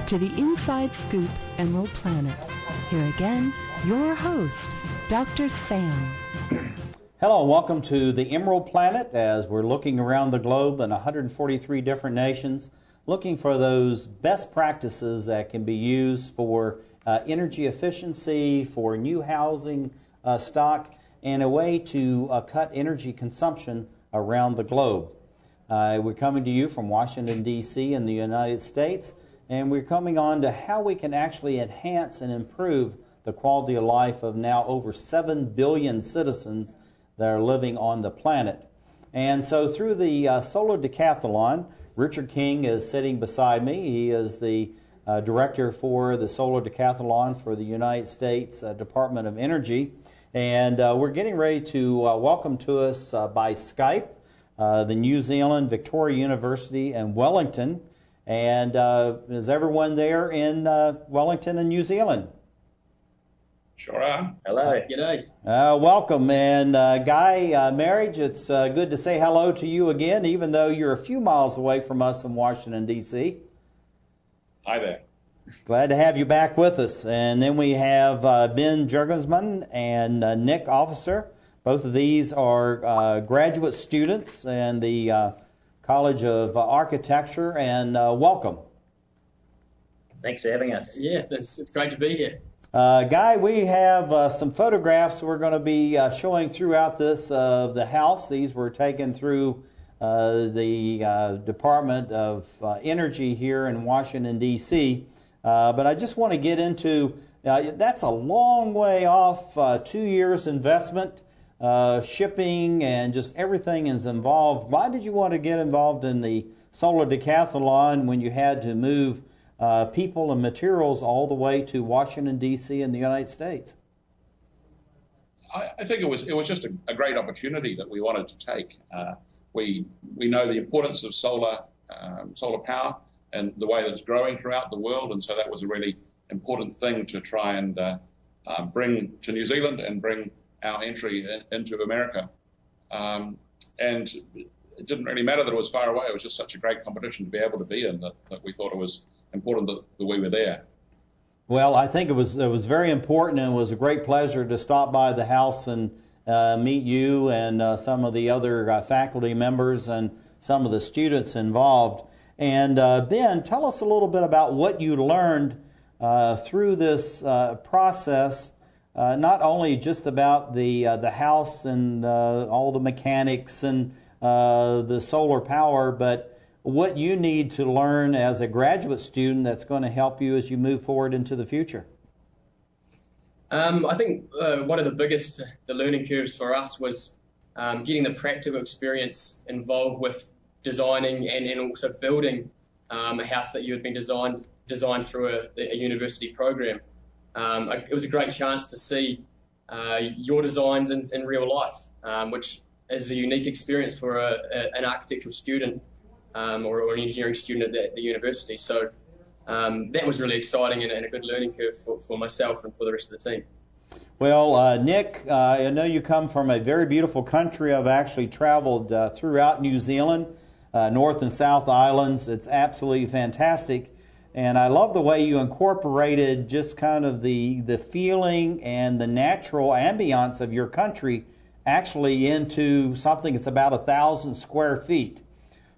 to the Inside Scoop Emerald Planet. Here again, your host, Dr. Sam. Hello and welcome to the Emerald Planet as we're looking around the globe in 143 different nations, looking for those best practices that can be used for energy efficiency, for new housing stock, and a way to cut energy consumption around the globe. We're coming to you from Washington, D.C. in the United States, and we're coming on to how we can actually enhance and improve the quality of life of now over 7 billion citizens that are living on the planet. And so through the Solar Decathlon, Richard King is sitting beside me. He is the director for the Solar Decathlon for the United States Department of Energy. And we're getting ready to welcome to us by Skype the New Zealand Victoria University in Wellington. And is everyone there in Wellington and New Zealand? Sure are. Hello. G'day. Welcome. And Guy Marriage, it's good to say hello to you again, even though you're a few miles away from us in Washington, D.C. Hi there. Glad to have you back with us. And then we have Ben Jagersma and Nick Officer. Both of these are graduate students in the College of Architecture, and welcome. Thanks for having us. Yeah, it's great to be here. Guy, we have some photographs we're going to be showing throughout this of the house. These were taken through the Department of Energy here in Washington, D.C. But I just want to get into, that's a long way off, 2 years investment, shipping, and just everything is involved. Why did you want to get involved in the Solar Decathlon when you had to move people and materials all the way to Washington, D.C. in the United States? I think it was just a great opportunity that we wanted to take. We know the importance of solar power and the way that it's growing throughout the world, and so that was a really important thing to try and bring to New Zealand and bring our entry into America. And it didn't really matter that it was far away. It was just such a great competition to be able to be in that we thought it was important that we were there. Well, I think it was very important, and it was a great pleasure to stop by the house and meet you and some of the other faculty members and some of the students involved. And Ben, tell us a little bit about what you learned through this process, not only just about the house and all the mechanics and the solar power, but what you need to learn as a graduate student that's going to help you as you move forward into the future. I think one of the biggest learning curves for us was getting the practical experience involved with designing and also building a house that you had been designed through a university program. It was a great chance to see your designs in real life, which is a unique experience for an architectural student or an engineering student at the university. So that was really exciting and a good learning curve for myself and for the rest of the team. Well, Nick, I know you come from a very beautiful country. I've actually traveled throughout New Zealand, North and South Islands. It's absolutely fantastic. And I love the way you incorporated just kind of the feeling and the natural ambiance of your country actually into something that's about 1,000 square feet.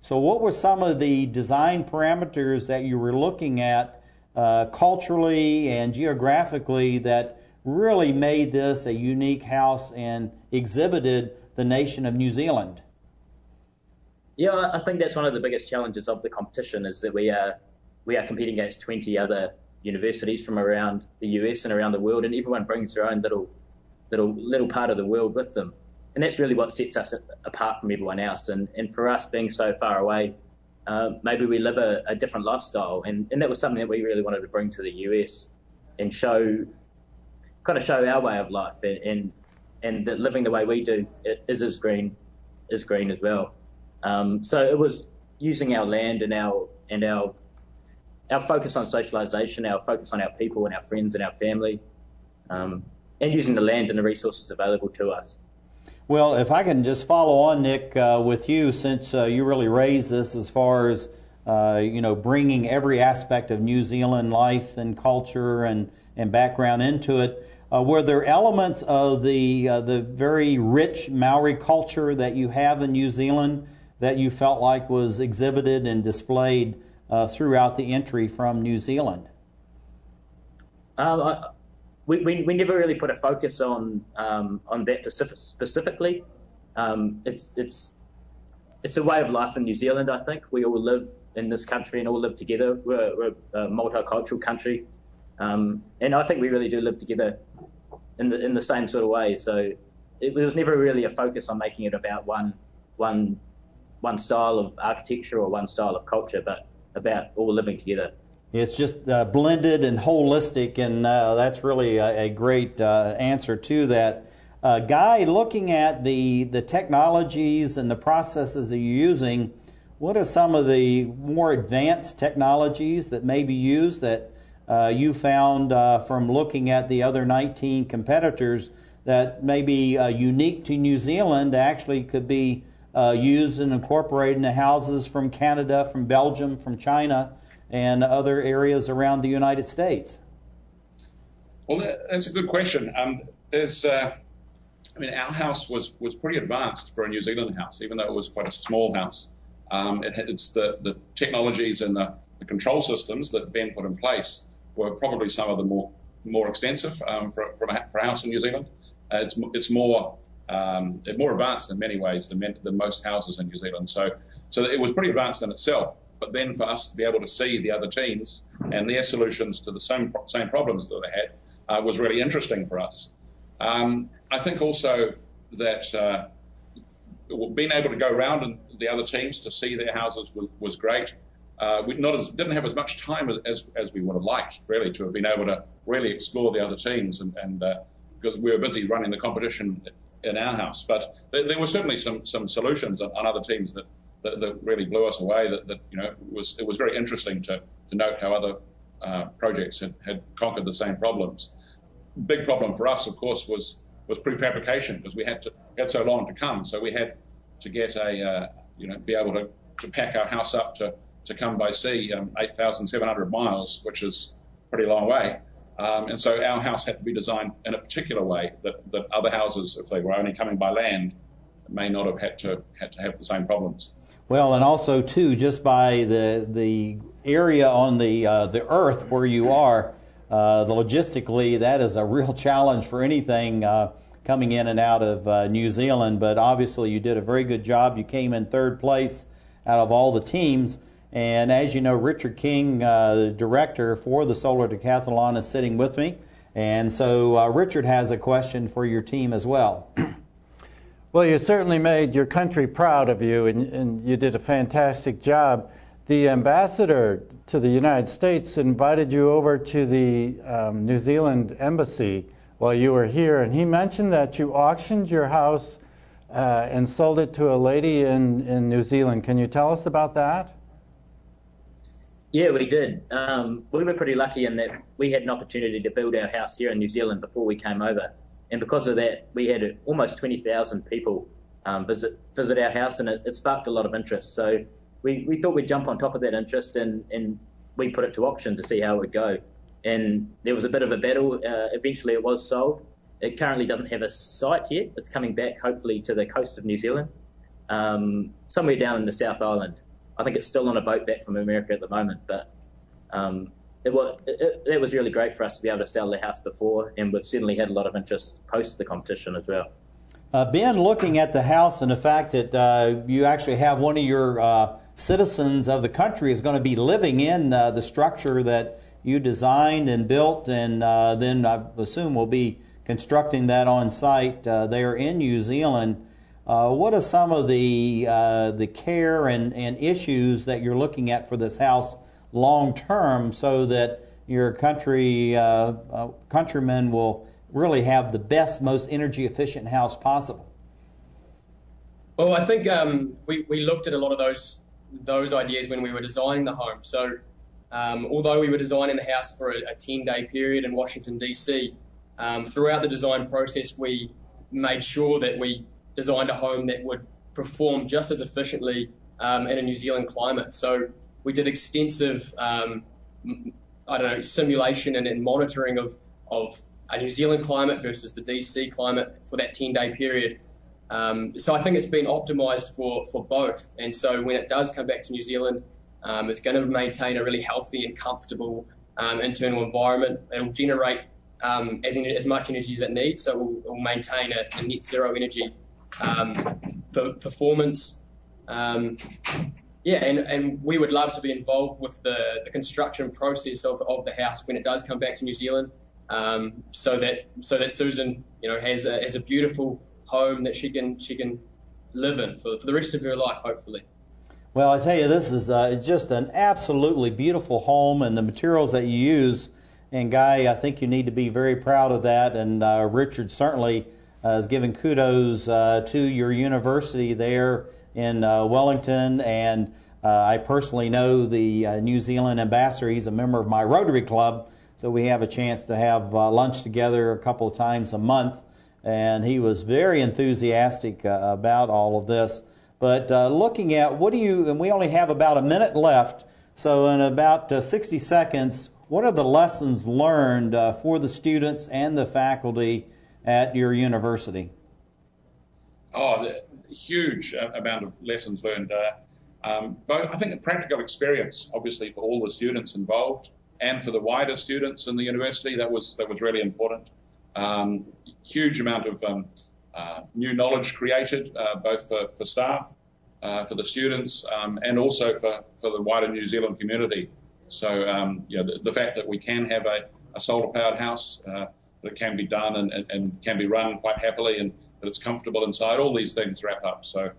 So what were some of the design parameters that you were looking at culturally and geographically that really made this a unique house and exhibited the nation of New Zealand? Yeah, I think that's one of the biggest challenges of the competition is that we are competing against 20 other universities from around the US and around the world, and everyone brings their own little part of the world with them. And that's really what sets us apart from everyone else. And for us being so far away, maybe we live a different lifestyle. And that was something that we really wanted to bring to the US and show our way of life and that living the way we do is as green as well. So it was using our land and our focus on socialisation, our focus on our people and our friends and our family, and using the land and the resources available to us. Well, if I can just follow on, Nick, with you, since you really raised this as far as bringing every aspect of New Zealand life and culture and background into it. Were there elements of the very rich Maori culture that you have in New Zealand that you felt like was exhibited and displayed throughout the entry from New Zealand? We never really put a focus on that specifically. It's a way of life in New Zealand. I think we all live in this country and all live together. We're a multicultural country, and I think we really do live together in the same sort of way. So it was never really a focus on making it about one style of architecture or one style of culture, but about all living together. It's just blended and holistic, and that's really a great answer to that. Guy, looking at the technologies and the processes that you're using, what are some of the more advanced technologies that may be used that you found from looking at the other 19 competitors that may be unique to New Zealand, actually could be used and incorporated into houses from Canada, from Belgium, from China, and other areas around the United States? Well, that's a good question. Our house was pretty advanced for a New Zealand house, even though it was quite a small house. It's the technologies and the control systems that Ben put in place were probably some of the more extensive for a house in New Zealand. It's more advanced in many ways than most houses in New Zealand. So it was pretty advanced in itself. But then for us to be able to see the other teams and their solutions to the same problems that they had was really interesting for us. I think also that being able to go around and the other teams to see their houses was great. We didn't have as much time as we would have liked, really, to have been able to really explore the other teams, and because we were busy running the competition in our house. But there were certainly some solutions on other teams that really blew us away. It was very interesting to note how other projects had conquered the same problems. Big problem for us, of course, was prefabrication, because we had so long to come. So we had to get be able to pack our house up to come by sea 8,700 miles, which is a pretty long way. And so our house had to be designed in a particular way that other houses, if they were only coming by land, may not have had to have the same problems. Well, and also too, just by the area on the Earth where you are, logistically, that is a real challenge for anything coming in and out of New Zealand. But obviously, you did a very good job. You came in third place out of all the teams. And as you know, Richard King, the director for the Solar Decathlon, is sitting with me. And so Richard has a question for your team as well. Well, you certainly made your country proud of you, and you did a fantastic job. The ambassador to the United States invited you over to the New Zealand embassy while you were here, and he mentioned that you auctioned your house and sold it to a lady in New Zealand. Can you tell us about that? Yeah, we did. We were pretty lucky in that we had an opportunity to build our house here in New Zealand before we came over. And because of that, we had almost 20,000 people visit our house, and it sparked a lot of interest. So we thought we'd jump on top of that interest, and we put it to auction to see how it would go. And there was a bit of a battle. Eventually it was sold. It currently doesn't have a site yet. It's coming back, hopefully, to the coast of New Zealand, somewhere down in the South Island. I think it's still on a boat back from America at the moment, but it was really great for us to be able to sell the house before, and we've certainly had a lot of interest post the competition as well. Ben, looking at the house and the fact that you actually have one of your citizens of the country is going to be living in the structure that you designed and built, and then I assume will be constructing that on site there in New Zealand. What are some of the care and issues that you're looking at for this house long term, so that your countrymen will really have the best, most energy efficient house possible? Well, I think we looked at a lot of those ideas when we were designing the home. So although we were designing the house for a 10-day period in Washington, D.C., throughout the design process, we made sure that we designed a home that would perform just as efficiently in a New Zealand climate. So we did extensive, simulation and monitoring of a New Zealand climate versus the DC climate for that 10-day period. So I think it's been optimized for both. And so when it does come back to New Zealand, it's going to maintain a really healthy and comfortable internal environment. It'll generate as much energy as it needs, so it will maintain a net zero energy performance. And we would love to be involved with the construction process of the house when it does come back to New Zealand, so that Susan, has a beautiful home that she can live in for the rest of her life, hopefully. Well, I tell you, this is just an absolutely beautiful home, and the materials that you use. And Guy, I think you need to be very proud of that. And Richard certainly has given kudos to your university there in Wellington. And I personally know the New Zealand ambassador. He's a member of my Rotary Club, so we have a chance to have lunch together a couple of times a month. And he was very enthusiastic about all of this. But looking at and we only have about a minute left, so in about 60 seconds, what are the lessons learned for the students and the faculty at your university? The huge amount of lessons learned. Both, I think the practical experience, obviously, for all the students involved and for the wider students in the university, that was really important. Huge amount of new knowledge created, both for staff, for the students, and also for the wider New Zealand community. So, the fact that we can have a solar-powered house that can be done and can be run quite happily, and that it's comfortable inside, all these things wrap up. So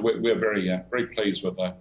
we're very pleased with the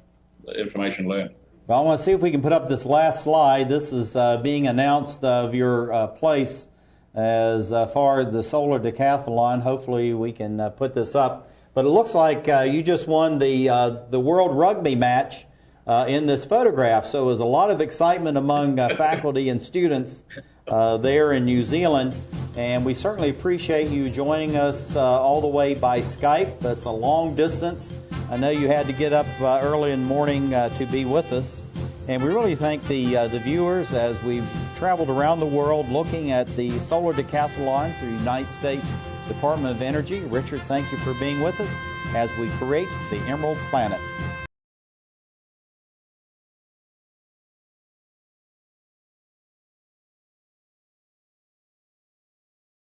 information learned. Well, I want to see if we can put up this last slide. This is being announced of your place as far as the solar decathlon. Hopefully we can put this up. But it looks like you just won the World Rugby match in this photograph. So there's a lot of excitement among faculty and students there in New Zealand. And we certainly appreciate you joining us all the way by Skype. That's a long distance. I know you had to get up early in the morning to be with us. And we really thank the viewers as we've traveled around the world looking at the solar decathlon through the United States Department of Energy. Richard, thank you for being with us as we create the Emerald Planet.